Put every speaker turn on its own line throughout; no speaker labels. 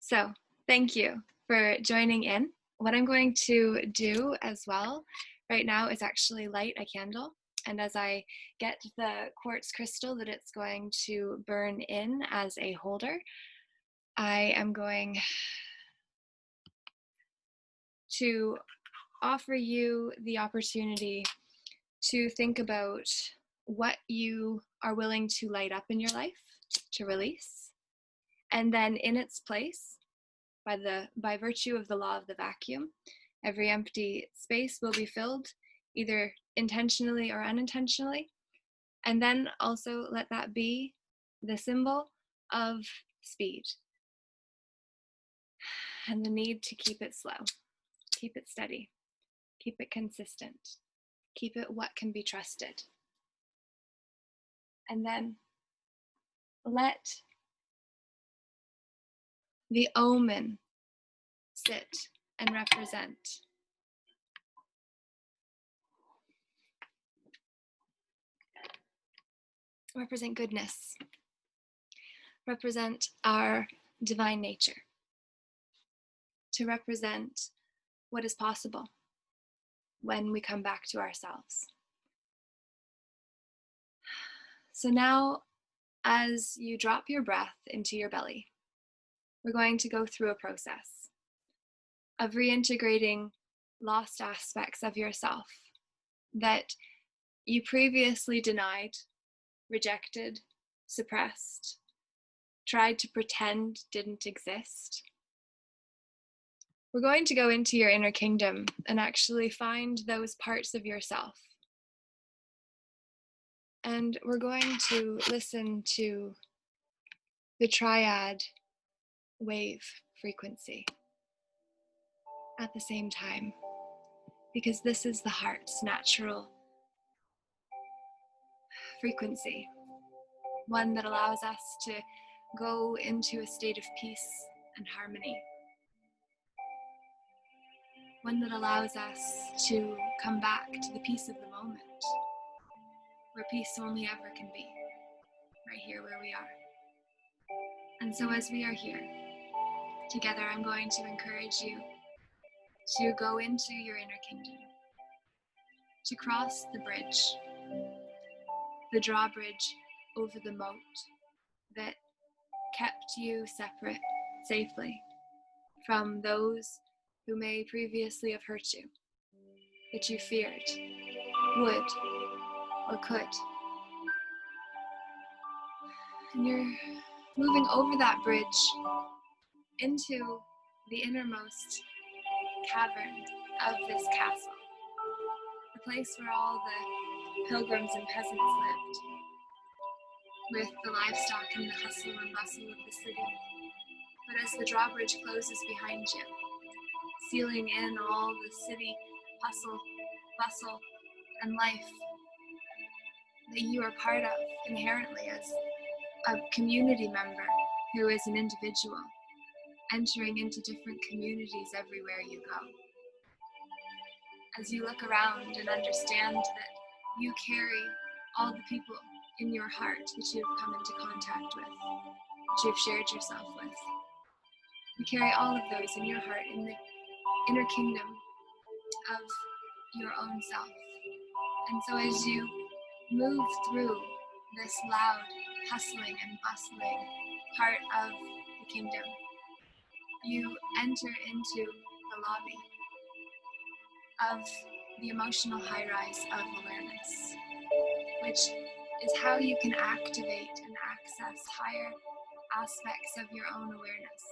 So thank you for joining in. What I'm going to do as well right now is actually light a candle. And as I get the quartz crystal that it's going to burn in as a holder, I am going to offer you the opportunity to think about what you are willing to light up in your life, to release, and then in its place, by virtue of the law of the vacuum, every empty space will be filled either intentionally or unintentionally. And then also let that be the symbol of speed and the need to keep it slow, keep it steady, keep it consistent, keep it what can be trusted. And then let the omen sit and represent goodness, represent our divine nature, to represent what is possible when we come back to ourselves. So now, as you drop your breath into your belly, we're going to go through a process of reintegrating lost aspects of yourself that you previously denied, rejected, suppressed, tried to pretend didn't exist. We're going to go into your inner kingdom and actually find those parts of yourself. And we're going to listen to the triad wave frequency at the same time, because this is the heart's natural frequency, one that allows us to go into a state of peace and harmony, one that allows us to come back to the peace of the moment, where peace only ever can be, right here where we are. And so as we are here together, I'm going to encourage you to go into your inner kingdom, to cross the bridge, the drawbridge over the moat that kept you separate safely from those who may previously have hurt you, that you feared would or could. And you're moving over that bridge into the innermost cavern of this castle, the place where all the pilgrims and peasants lived, with the livestock and the hustle and bustle of the city. But as the drawbridge closes behind you, sealing in all the city hustle, bustle, and life that you are part of inherently as a community member who is an individual, entering into different communities everywhere you go. As you look around and understand that you carry all the people in your heart that you have come into contact with, that you have shared yourself with. You carry all of those in your heart, in the inner kingdom of your own self. And so as you move through this loud, hustling and bustling part of the kingdom, you enter into the lobby of the emotional high-rise of awareness, which is how you can activate and access higher aspects of your own awareness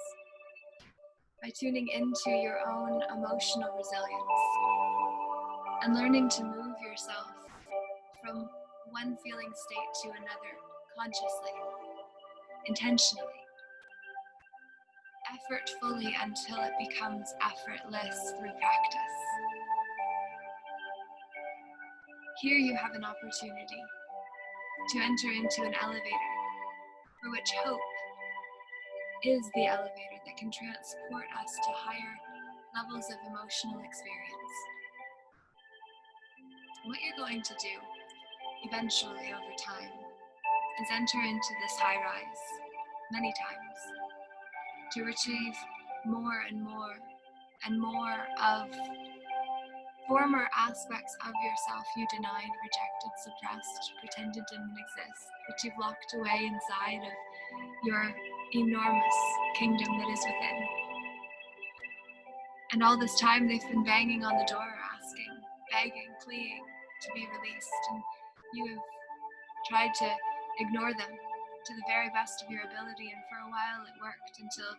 by tuning into your own emotional resilience and learning to move yourself from one feeling state to another consciously, intentionally, effortfully until it becomes effortless through practice. Here you have an opportunity to enter into an elevator for which hope is the elevator that can transport us to higher levels of emotional experience. What you're going to do eventually over time is enter into this high rise many times to retrieve more and more and more of former aspects of yourself you denied, rejected, suppressed, pretended didn't exist, that you've locked away inside of your enormous kingdom that is within. And all this time they've been banging on the door, asking, begging, pleading to be released, and you have tried to ignore them to the very best of your ability, and for a while it worked until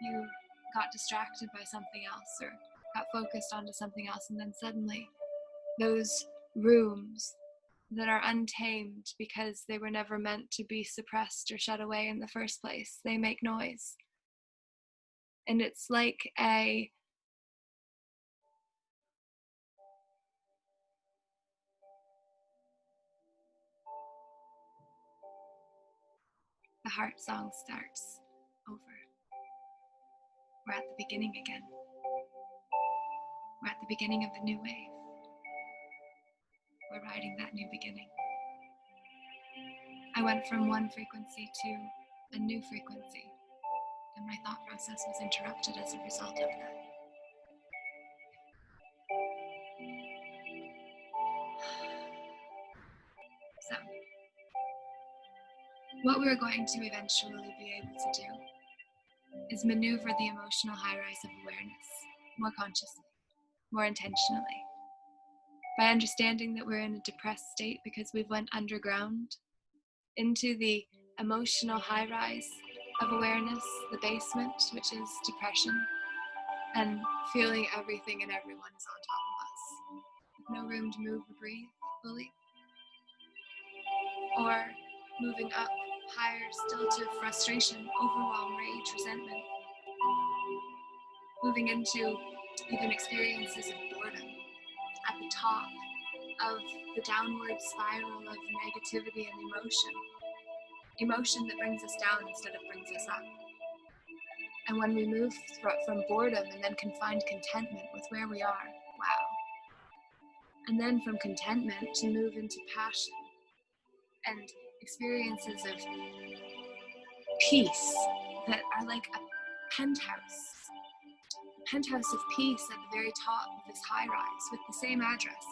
you got distracted by something else or got focused onto something else, and then suddenly those rooms that are untamed because they were never meant to be suppressed or shut away in the first place, they make noise. And it's like the heart song starts over. We're at the beginning again. We're at the beginning of a new wave. We're riding that new beginning. I went from one frequency to a new frequency, and my thought process was interrupted as a result of that. So, what we're going to eventually be able to do is maneuver the emotional high rise of awareness more consciously, more intentionally, by understanding that we're in a depressed state because we've went underground into the emotional high rise of awareness, the basement, which is depression, and feeling everything and everyone is on top of us, with no room to move or breathe fully, or moving up higher still to frustration, overwhelm, rage, resentment, moving into even experiences of boredom at the top of the downward spiral of negativity and emotion that brings us down instead of brings us up. And when we move from boredom and then can find contentment with where we are, wow. And then from contentment to move into passion and experiences of peace that are like a penthouse of peace at the very top of this high rise with the same address,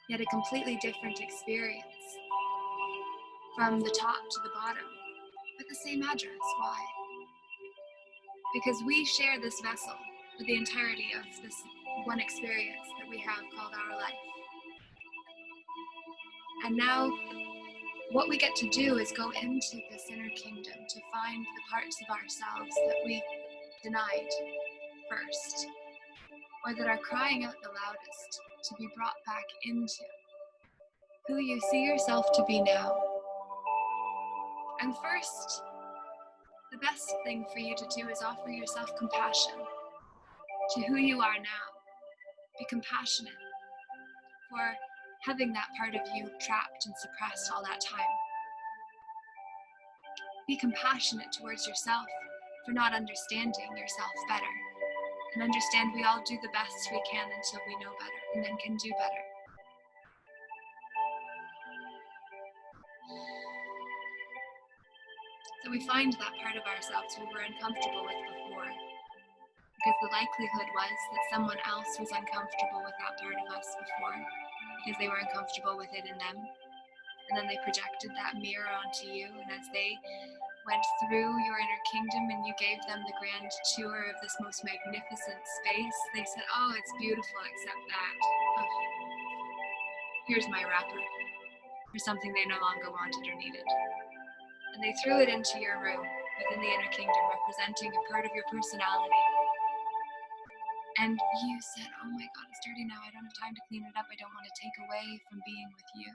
yet a completely different experience from the top to the bottom, but the same address. Why? Because we share this vessel with the entirety of this one experience that we have called our life. And now what we get to do is go into this inner kingdom to find the parts of ourselves that we denied first, or that are crying out the loudest to be brought back into who you see yourself to be now. And first, the best thing for you to do is offer yourself compassion to who you are now. Be compassionate for having that part of you trapped and suppressed all that time. Be compassionate towards yourself for not understanding yourself better. And understand we all do the best we can until we know better, and then can do better. So we find that part of ourselves we were uncomfortable with before, because the likelihood was that someone else was uncomfortable with that part of us before, because they were uncomfortable with it in them. And then they projected that mirror onto you, and as they went through your inner kingdom and you gave them the grand tour of this most magnificent space, they said, oh, it's beautiful except that. Oh, here's my wrapper for something they no longer wanted or needed. And they threw it into your room within the inner kingdom, representing a part of your personality. And you said, oh my God, it's dirty now. I don't have time to clean it up. I don't want to take away from being with you.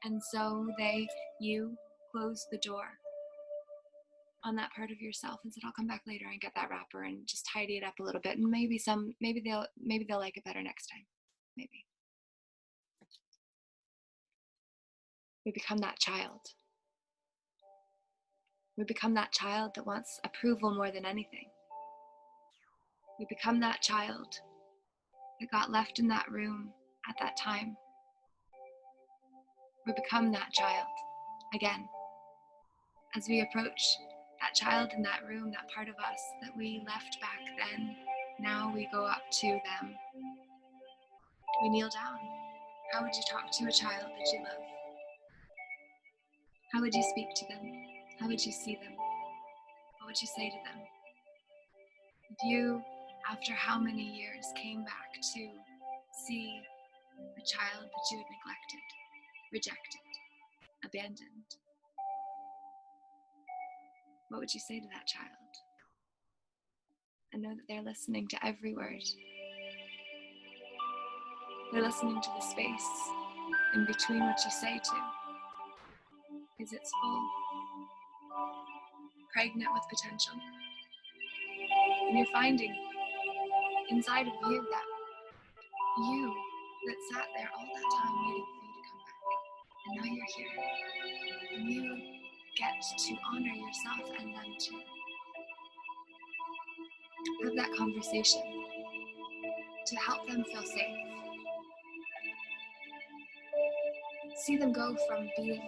And so you closed the door on that part of yourself and said, I'll come back later and get that wrapper and just tidy it up a little bit. And maybe they'll like it better next time. Maybe. We become that child. We become that child that wants approval more than anything. We become that child that got left in that room at that time. We become that child again as we approach That child in that room, that part of us that we left back then, now we go up to them. We kneel down. How would you talk to a child that you love? How would you speak to them? How would you see them? What would you say to them? If you, after how many years, came back to see a child that you had neglected, rejected, abandoned, what would you say to that child? And know that they're listening to every word. They're listening to the space in between what you say to, because it's full, pregnant with potential. And you're finding inside of you that sat there all that time waiting for you to come back. And now you're here. And you get to honor yourself and them too. Have that conversation to help them feel safe. See them go from being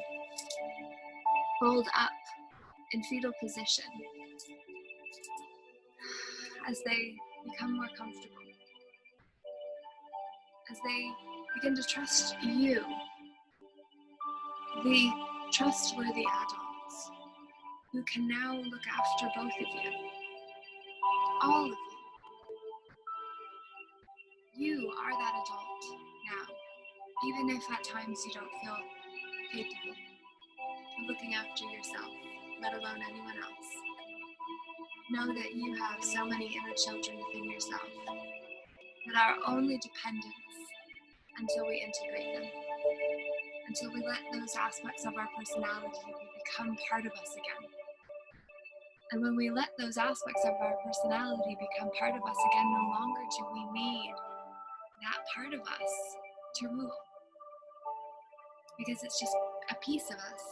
rolled up in fetal position as they become more comfortable, as they begin to trust you, the trustworthy adults who can now look after both of you, all of you. You are that adult now, even if at times you don't feel capable of looking after yourself, let alone anyone else. Know that you have so many inner children within yourself that are only dependents until we integrate them, until we let those aspects of our personality become part of us again. And when we let those aspects of our personality become part of us again, no longer do we need that part of us to rule. Because it's just a piece of us.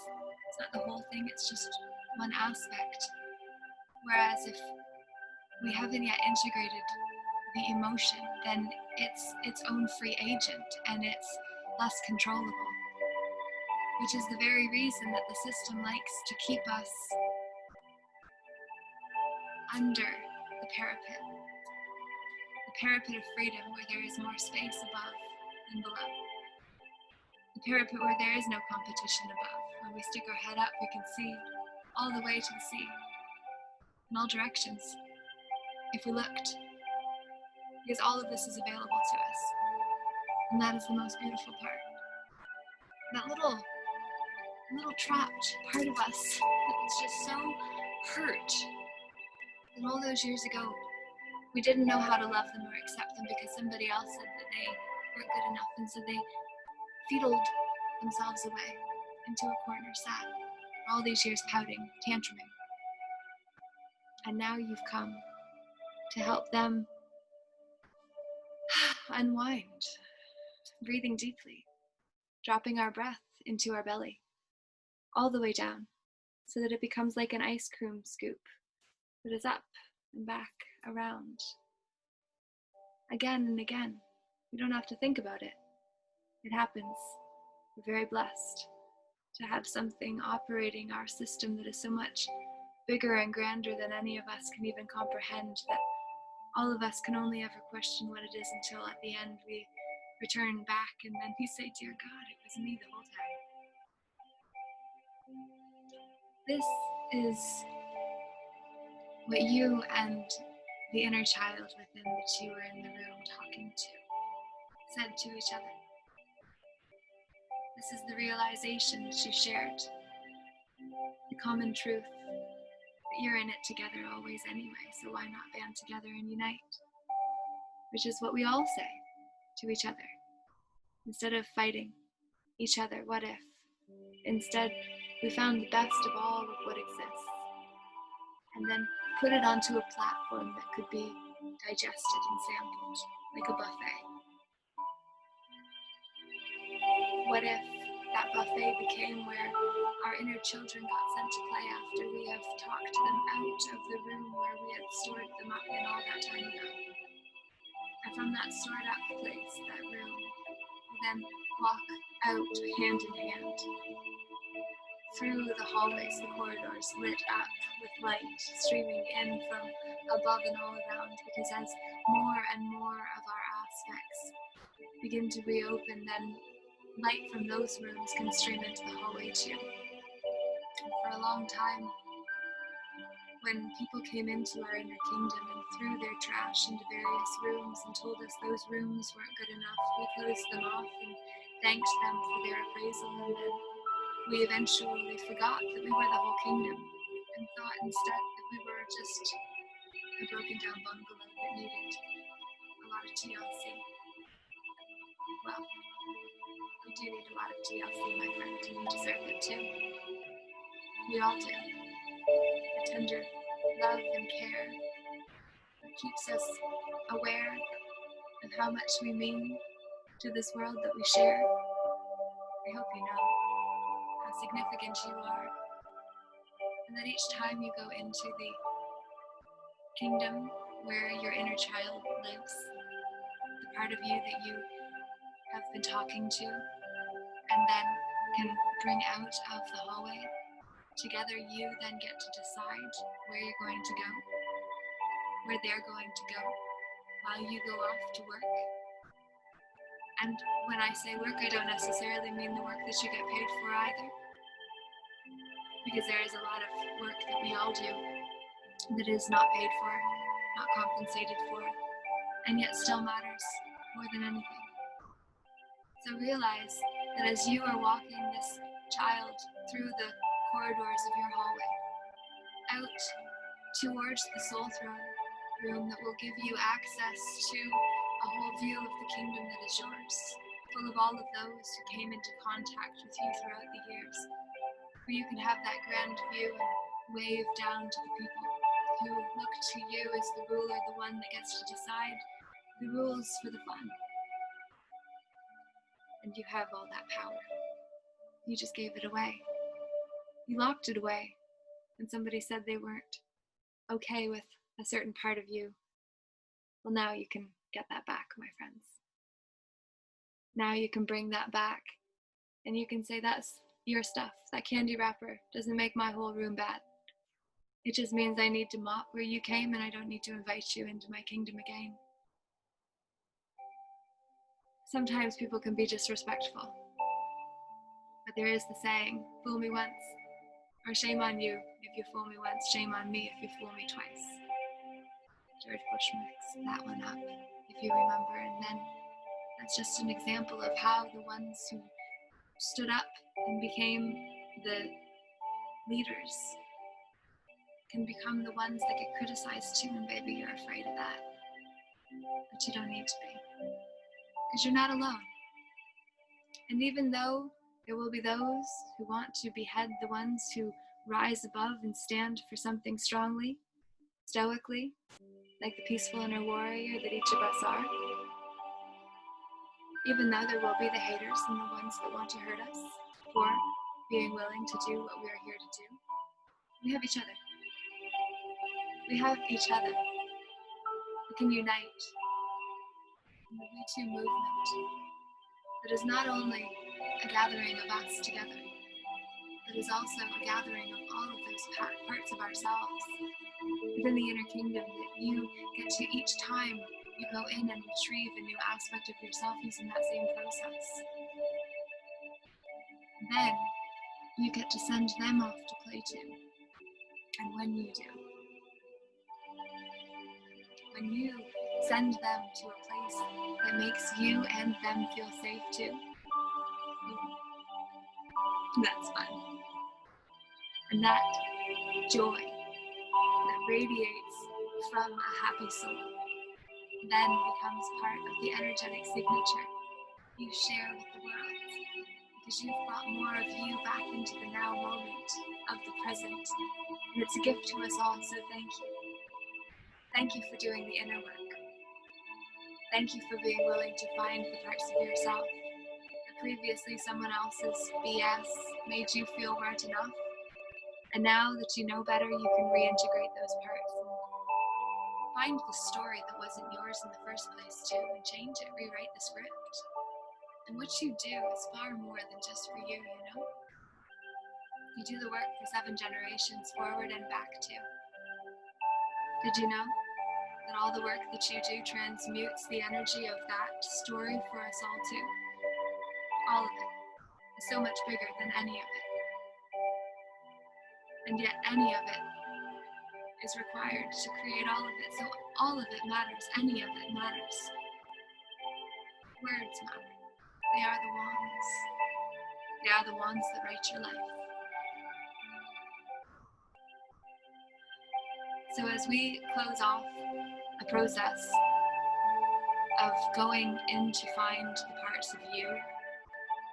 It's not the whole thing, it's just one aspect. Whereas if we haven't yet integrated the emotion, then it's its own free agent and it's less controllable. Which is the very reason that the system likes to keep us under the parapet of freedom, where there is more space above than below. The parapet where there is no competition above. When we stick our head up, we can see all the way to the sea, in all directions, if we looked, because all of this is available to us. And that is the most beautiful part. That little trapped part of us that was just so hurt. And all those years ago, we didn't know how to love them or accept them because somebody else said that they weren't good enough, and so they fetaled themselves away into a corner, sad, for all these years pouting, tantruming. And now you've come to help them unwind, breathing deeply, dropping our breath into our belly, all the way down, so that it becomes like an ice cream scoop that is up and back, around, again and again. We don't have to think about it. It happens. We're very blessed to have something operating our system that is so much bigger and grander than any of us can even comprehend, that all of us can only ever question what it is until at the end we return back and then we say, dear God, it was me the whole time. This is what you and the inner child within that you were in the room talking to said to each other. This is the realization that you shared, the common truth that you're in it together always anyway, so why not band together and unite? Which is what we all say to each other. Instead of fighting each other, what if? Instead, we found the best of all of what exists, and then put it onto a platform that could be digested and sampled like a buffet. What if that buffet became where our inner children got sent to play after we have talked them out of the room where we had stored them up in all that time ago? And from that stored up place, that room, we then walk out hand in hand, through the hallways, the corridors lit up with light streaming in from above and all around, because as more and more of our aspects begin to reopen, then light from those rooms can stream into the hallway too. And for a long time, when people came into our inner kingdom and threw their trash into various rooms and told us those rooms weren't good enough, we closed them off and thanked them for their appraisal, and then we eventually forgot that we were the whole kingdom and thought instead that we were just a broken down bungalow that needed a lot of TLC. Well, we do need a lot of TLC, my friend, and you deserve it too. We all do. A tender love and care that keeps us aware of how much we mean to this world that we share. I hope you know how significant you are, and that each time you go into the kingdom where your inner child lives, the part of you that you have been talking to, and then can bring out of the hallway, together you then get to decide where you're going to go, where they're going to go, while you go off to work. And when I say work, I don't necessarily mean the work that you get paid for either, because there is a lot of work that we all do that is not paid for, not compensated for, and yet still matters more than anything. So realize that as you are walking this child through the corridors of your hallway, out towards the soul throne room that will give you access to a whole view of the kingdom that is yours, full of all of those who came into contact with you throughout the years, where you can have that grand view and wave down to the people who look to you as the ruler, the one that gets to decide the rules for the fun. And you have all that power. You just gave it away. You locked it away when somebody said they weren't okay with a certain part of you. Well, now you can get that back, my friends. Now you can bring that back, and you can say, that's your stuff. That candy wrapper doesn't make my whole room bad. It just means I need to mop where you came, and I don't need to invite you into my kingdom again. Sometimes people can be disrespectful, but there is the saying, fool me once, or shame on you if you fool me once, shame on me if you fool me twice. George Bush mixed that one up, if you remember, and then that's just an example of how the ones who stood up and became the leaders can become the ones that get criticized too, and baby, you're afraid of that. But you don't need to be, because you're not alone. And even though there will be those who want to behead the ones who rise above and stand for something strongly, stoically, like the peaceful inner warrior that each of us are, even though there will be the haters and the ones that want to hurt us for being willing to do what we are here to do, we have each other. We have each other. We can unite in the We Too movement that is not only a gathering of us together, but is also a gathering of all of those parts of ourselves within the inner kingdom that you get to, each time you go in and retrieve a new aspect of yourself using that same process. Then you get to send them off to play too. And when you do, when you send them to a place that makes you and them feel safe too, that's fun. And that joy that radiates from a happy soul then becomes part of the energetic signature you share with the world, because you've brought more of you back into the now moment of the present. And it's a gift to us all, so thank you. Thank you for doing the inner work. Thank you for being willing to find the parts of yourself that previously someone else's BS made you feel weren't enough. And now that you know better, you can reintegrate those parts and find the story that wasn't yours in the first place too, and change it, rewrite the script. And what you do is far more than just for you, you know? You do the work for 7 generations forward and back too. Did you know that all the work that you do transmutes the energy of that story for us all too? All of it is so much bigger than any of it. And yet any of it is required to create all of it. So all of it matters. Any of it matters. Words matter. They are the wands. They are the wands that write your life. So as we close off a process of going in to find the parts of you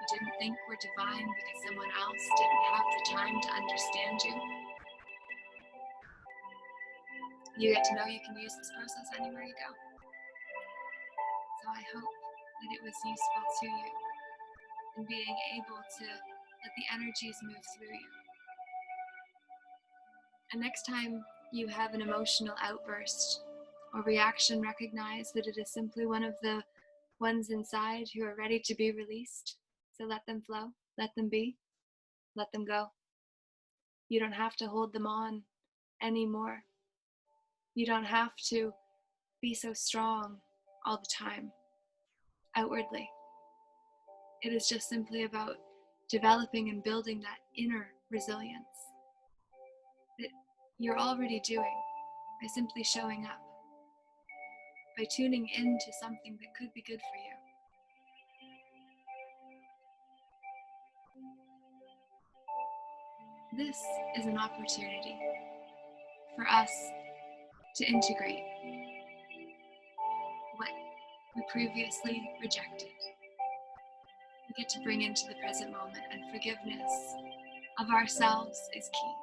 didn't think were divine because someone else didn't have the time to understand you, you get to know you can use this process anywhere you go. So I hope that it was useful to you in being able to let the energies move through you. And next time you have an emotional outburst or reaction, recognize that it is simply one of the ones inside who are ready to be released. So let them flow, let them be, let them go. You don't have to hold them on anymore. You don't have to be so strong all the time, outwardly. It is just simply about developing and building that inner resilience that you're already doing by simply showing up, by tuning into something that could be good for you. This is an opportunity for us to integrate what we previously rejected. We get to bring into the present moment, and forgiveness of ourselves is key.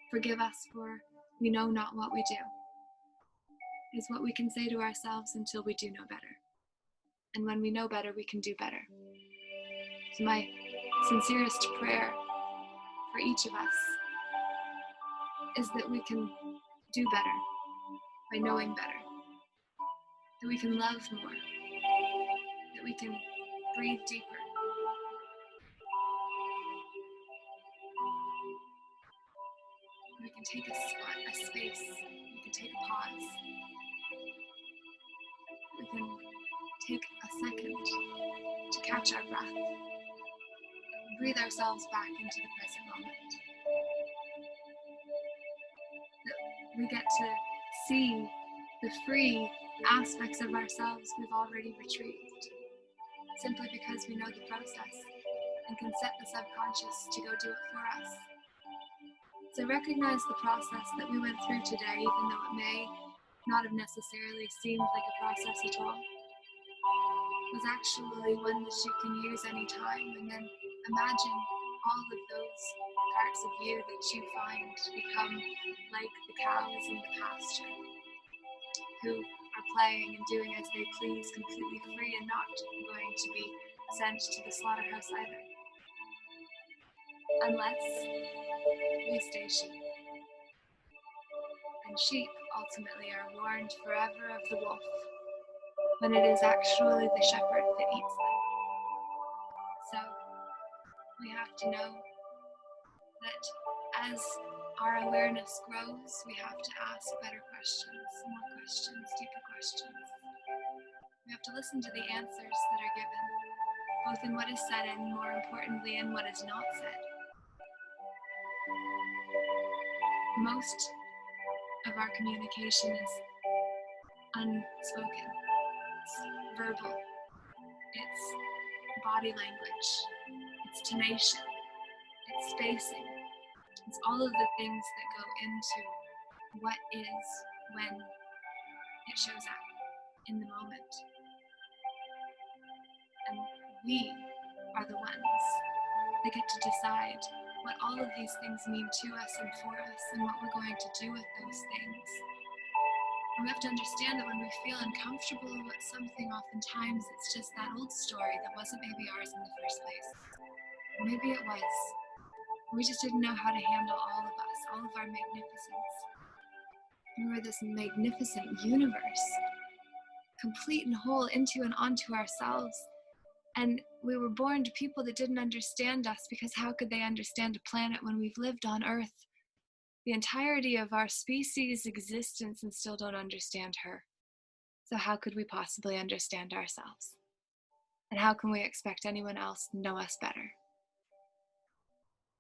Forgive us for we know not what we do, is what we can say to ourselves until we do know better. And when we know better, we can do better. So my sincerest prayer for each of us is that we can do better by knowing better, that we can love more, that we can breathe deeper, we can take a space, we can take a pause, we can take a second to catch our breath, and breathe ourselves back into the present moment. That we get to see the free aspects of ourselves we've already retrieved, simply because we know the process and can set the subconscious to go do it for us. So recognize the process that we went through today, even though it may not have necessarily seemed like a process at all. It was actually one that you can use anytime, and then imagine all of those parts of you that you find become like the cows in the pasture, who are playing and doing as they please, completely free and not going to be sent to the slaughterhouse either. Unless we stay sheep. And sheep ultimately are warned forever of the wolf, when it is actually the shepherd that eats them. So we have to know that as our awareness grows, we have to ask better questions, more questions, deeper questions. We have to listen to the answers that are given, both in what is said and, more importantly, in what is not said. Most of our communication is unspoken. It's verbal. It's body language. It's tonation. It's spacing. It's all of the things that go into what is when it shows up in the moment. And we are the ones that get to decide what all of these things mean to us and for us, and what we're going to do with those things. And we have to understand that when we feel uncomfortable with something, oftentimes it's just that old story that wasn't maybe ours in the first place. Or maybe it was. We just didn't know how to handle all of us, all of our magnificence. We were this magnificent universe, complete and whole into and onto ourselves, And we were born to people that didn't understand us, because how could they understand a planet when we've lived on Earth the entirety of our species' existence and still don't understand her? So how could we possibly understand ourselves? And how can we expect anyone else to know us better?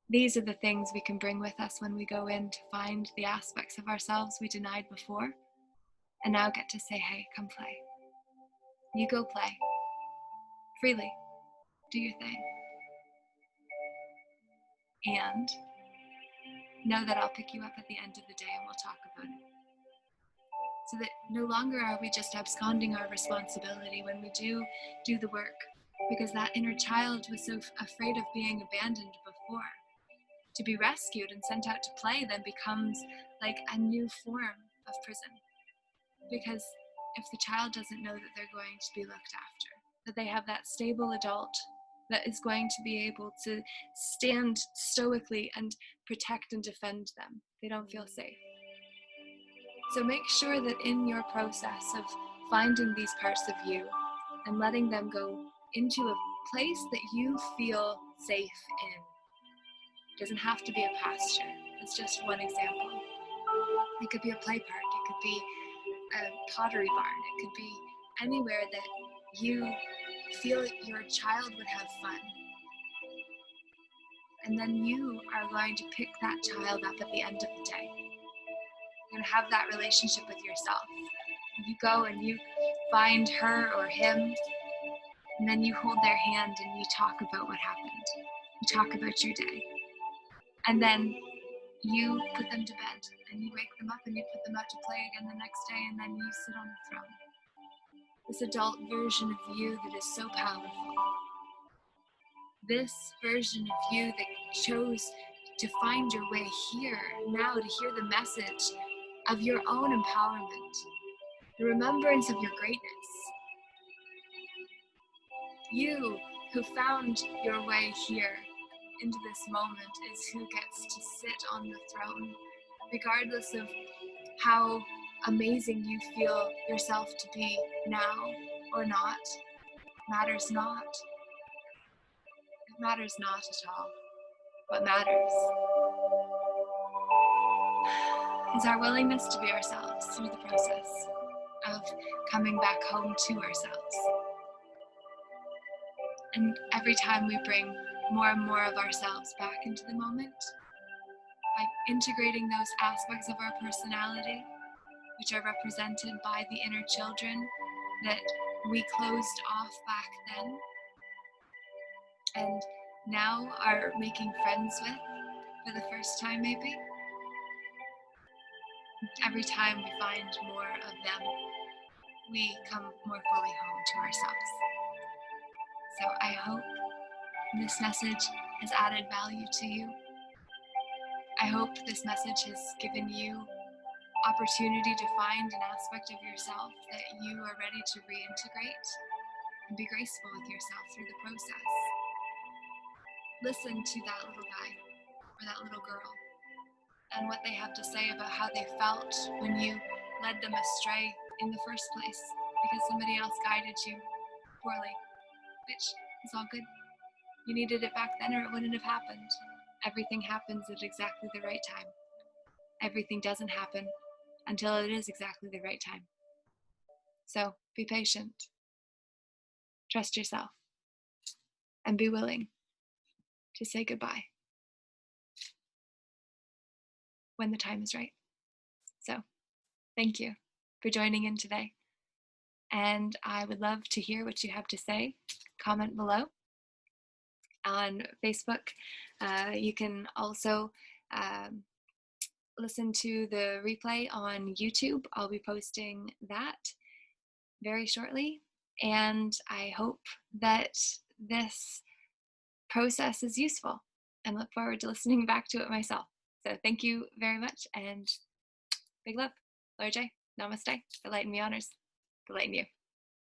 These are the things we can bring with us when we go in to find the aspects of ourselves we denied before, and now get to say, hey, come play. You go play. Freely. Do your thing. And know that I'll pick you up at the end of the day and we'll talk about it. So that no longer are we just absconding our responsibility when we do the work, because that inner child was so afraid of being abandoned before. To be rescued and sent out to play then becomes like a new form of prison. Because if the child doesn't know that they're going to be looked after, that they have that stable adult that is going to be able to stand stoically and protect and defend them, they don't feel safe. So make sure that in your process of finding these parts of you and letting them go into a place that you feel safe in. It doesn't have to be a pasture. That's just one example. It could be a play park. It could be a pottery barn. It could be anywhere that you feel your child would have fun. And then you are going to pick that child up at the end of the day. You're going to have that relationship with yourself. You go and you find her or him, and then you hold their hand and you talk about what happened. You talk about your day. And then you put them to bed, and you wake them up and you put them out to play again the next day, and then you sit on the throne. This adult version of you that is so powerful. This version of you that chose to find your way here, now to hear the message of your own empowerment, the remembrance of your greatness. You who found your way here into this moment is who gets to sit on the throne, regardless of how amazing you feel yourself to be now or not. Matters not. It matters not at all. What matters is our willingness to be ourselves through the process of coming back home to ourselves. And every time we bring more and more of ourselves back into the moment, by integrating those aspects of our personality, which are represented by the inner children that we closed off back then, and now are making friends with for the first time maybe. Every time we find more of them, we come more fully home to ourselves. So I hope this message has added value to you. I hope this message has given you opportunity to find an aspect of yourself that you are ready to reintegrate and be graceful with yourself through the process. Listen to that little guy or that little girl and what they have to say about how they felt when you led them astray in the first place because somebody else guided you poorly, which is all good. You needed it back then or it wouldn't have happened. Everything happens at exactly the right time. Everything doesn't happen until it is exactly the right time. So be patient, trust yourself, and be willing to say goodbye when the time is right. So thank you for joining in today. And I would love to hear what you have to say. Comment below. On Facebook, you can also listen to the replay on YouTube. I'll be posting that very shortly. And I hope that this process is useful and look forward to listening back to it myself. So thank you very much and big love. Laura J. Namaste. The light in me honors the light in you.